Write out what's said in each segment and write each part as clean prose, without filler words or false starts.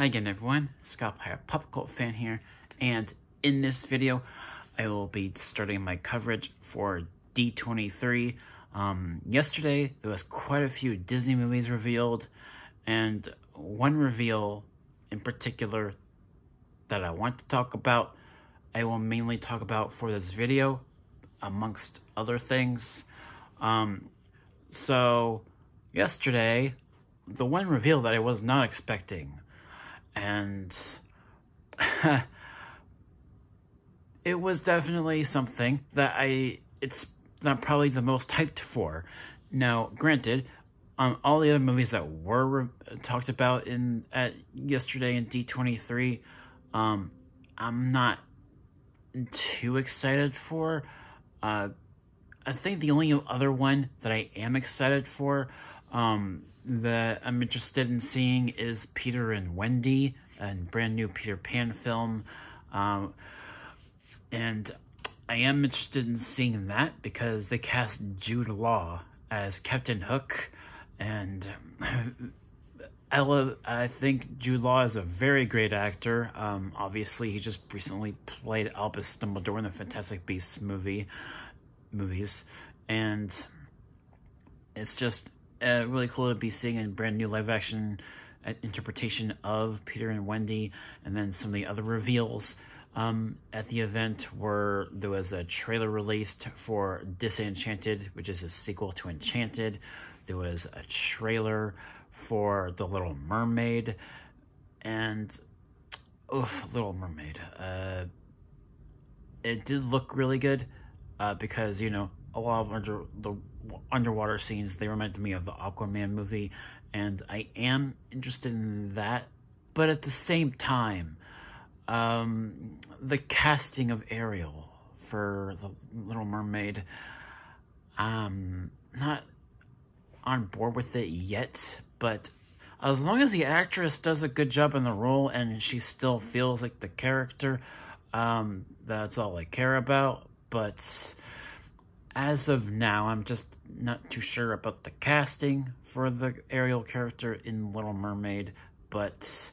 Hi again everyone, Scott Pyre, Pop Cult fan here, and in this video I will be starting my coverage for D23. Yesterday there was quite a few Disney movies revealed, and one reveal in particular that I want to talk about, I will mainly talk about for this video, amongst other things. So yesterday, the one reveal that I was not expecting, and it was definitely something that it's not probably the most hyped for. Now, granted, all the other movies that were talked about at yesterday in D23, I'm not too excited for. I think the only other one that I am excited for, that I'm interested in seeing, is Peter and Wendy, a brand new Peter Pan film. And I am interested in seeing that because they cast Jude Law as Captain Hook, and I think Jude Law is a very great actor. Obviously, he just recently played Albus Dumbledore in the Fantastic Beasts movies, and it's just really cool to be seeing a brand new live-action interpretation of Peter and Wendy. And then some of the other reveals at the event were, there was a trailer released for Disenchanted, which is a sequel to Enchanted. There was a trailer for The Little Mermaid, and Little Mermaid, it did look really good, because, you know, a lot of the underwater scenes, they reminded me of the Aquaman movie, and I am interested in that. But at the same time, the casting of Ariel for The Little Mermaid, I'm not on board with it yet, but as long as the actress does a good job in the role and she still feels like the character, that's all I care about. But as of now, I'm just not too sure about the casting for the Ariel character in Little Mermaid, but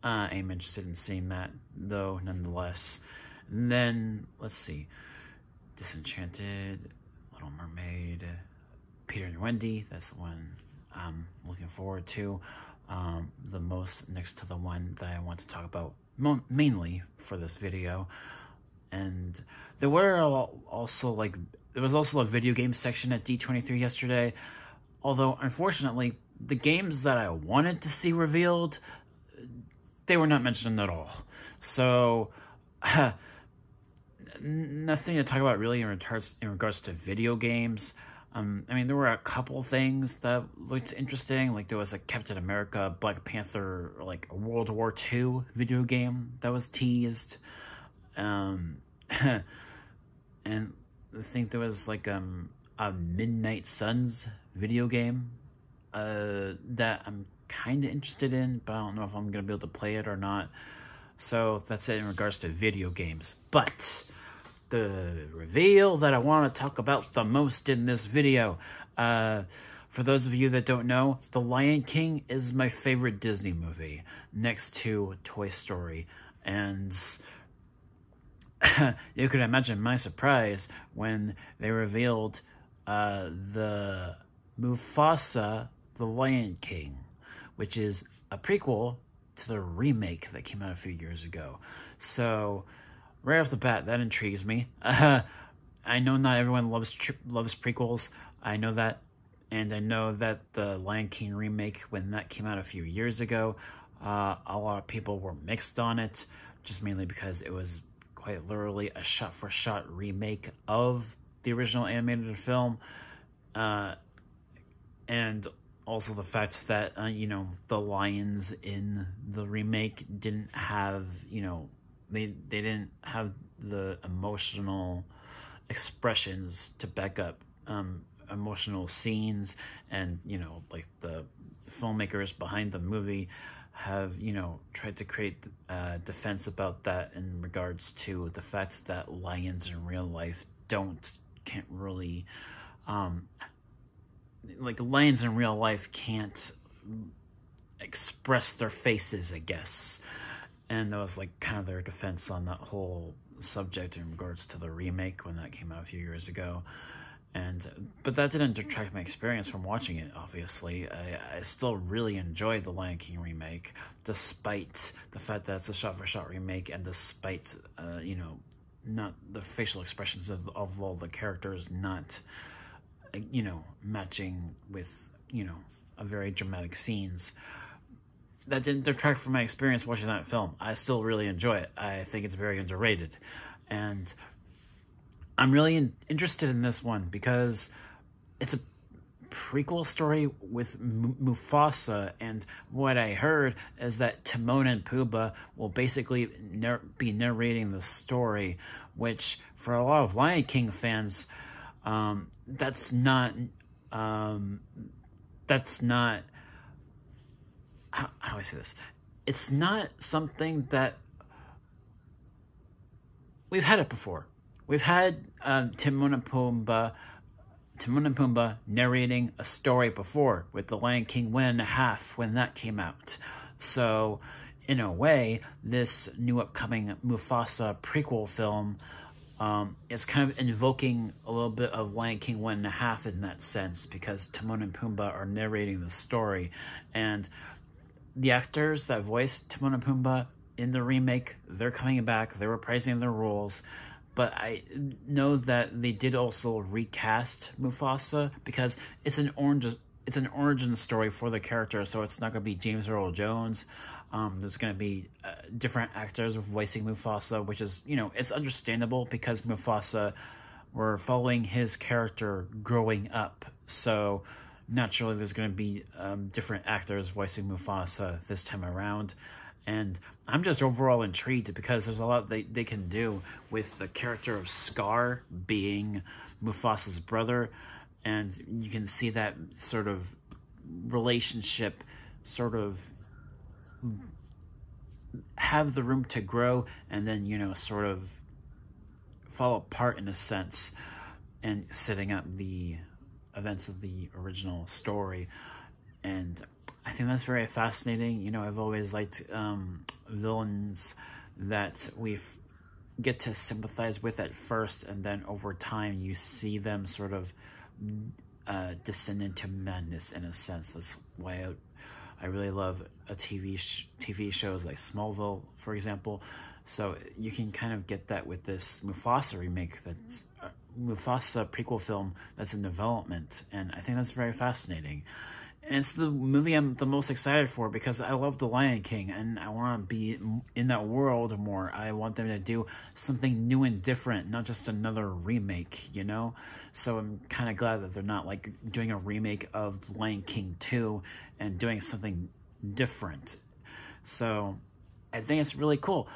I'm interested in seeing that, though, nonetheless. And then, let's see, Disenchanted, Little Mermaid, Peter and Wendy, that's the one I'm looking forward to the most, next to the one that I want to talk about mainly for this video. And there were also, there was also a video game section at D23 yesterday, although unfortunately the games that I wanted to see revealed, they were not mentioned at all. So nothing to talk about really in regards to video games. I mean, there were a couple things that looked interesting. Like, there was a Captain America, Black Panther, like a World War II video game that was teased. And I think there was like a Midnight Suns video game that I'm kind of interested in, but I don't know if I'm going to be able to play it or not. So that's it in regards to video games. But the reveal that I want to talk about the most in this video, for those of you that don't know, The Lion King is my favorite Disney movie, next to Toy Story. And you could imagine my surprise when they revealed the Mufasa, The Lion King, which is a prequel to the remake that came out a few years ago. So right off the bat, that intrigues me. I know not everyone loves prequels. I know that. And I know that the Lion King remake, when that came out a few years ago, a lot of people were mixed on it, just mainly because it was quite literally a shot-for-shot remake of the original animated film. And also the fact that, you know, the lions in the remake didn't have, you know, they didn't have the emotional expressions to back up emotional scenes. And, you know, like, the filmmakers behind the movie have, you know, tried to create defense about that in regards to the fact that lions in real life can't really, like, lions in real life can't express their faces, I guess. And that was like kind of their defense on that whole subject in regards to the remake when that came out a few years ago. But that didn't detract my experience from watching it, obviously. I still really enjoyed the Lion King remake, despite the fact that it's a shot-for-shot remake, and despite, not the facial expressions of all the characters not, matching with, a very dramatic scenes. That didn't detract from my experience watching that film. I still really enjoy it. I think it's very underrated. And I'm really interested in this one because it's a prequel story with Mufasa, and what I heard is that Timon and Pumbaa will basically be narrating the story, which for a lot of Lion King fans, that's not how do I say this? It's not something that we've had it before. We've had Timon and Pumbaa narrating a story before with The Lion King 1.5 when that came out. So, in a way, this new upcoming Mufasa prequel film is kind of invoking a little bit of Lion King 1.5 in that sense, because Timon and Pumbaa are narrating the story. And the actors that voiced Timon and Pumbaa in the remake, they're coming back, they're reprising their roles. But I know that they did also recast Mufasa because it's an origin story for the character, so it's not going to be James Earl Jones. There's going to be different actors voicing Mufasa, which is, it's understandable because Mufasa, we're following his character growing up. So naturally there's going to be different actors voicing Mufasa this time around. And I'm just overall intrigued because there's a lot they can do with the character of Scar being Mufasa's brother. And you can see that sort of relationship sort of have the room to grow and then, sort of fall apart in a sense, and setting up the events of the original story. And I think that's very fascinating. I've always liked villains that we get to sympathize with at first, and then over time you see them sort of descend into madness in a sense. That's why I really love TV shows like Smallville, for example. So you can kind of get that with this Mufasa remake, that's Mufasa prequel film that's in development, and I think that's very fascinating. And it's the movie I'm the most excited for because I love The Lion King and I want to be in that world more. I want them to do something new and different, not just another remake, So I'm kind of glad that they're not like doing a remake of Lion King 2 and doing something different. So I think it's really cool.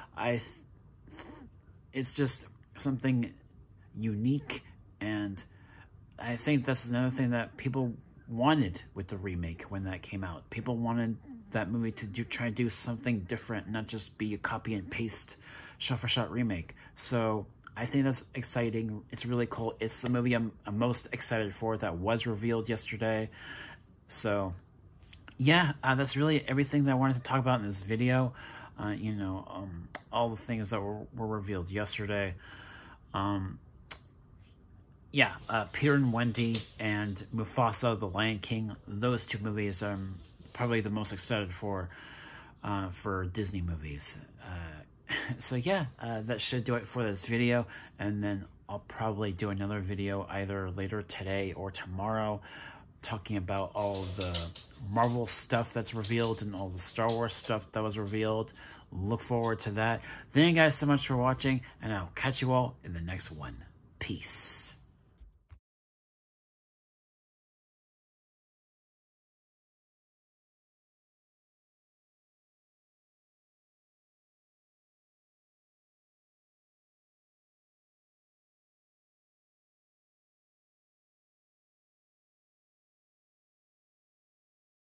It's just something unique, and I think that's another thing that people wanted with the remake when that came out. People wanted that movie to try to do something different, not just be a copy and paste shot-for-shot remake. So I think that's exciting. It's really cool. It's the movie I'm most excited for that was revealed yesterday. So yeah, that's really everything that I wanted to talk about in this video. All the things that were revealed yesterday. Peter and Wendy and Mufasa, The Lion King, those two movies I'm probably the most excited for Disney movies. So yeah, that should do it for this video, and then I'll probably do another video either later today or tomorrow talking about all the Marvel stuff that's revealed and all the Star Wars stuff that was revealed. Look forward to that. Thank you guys so much for watching, and I'll catch you all in the next one. Peace.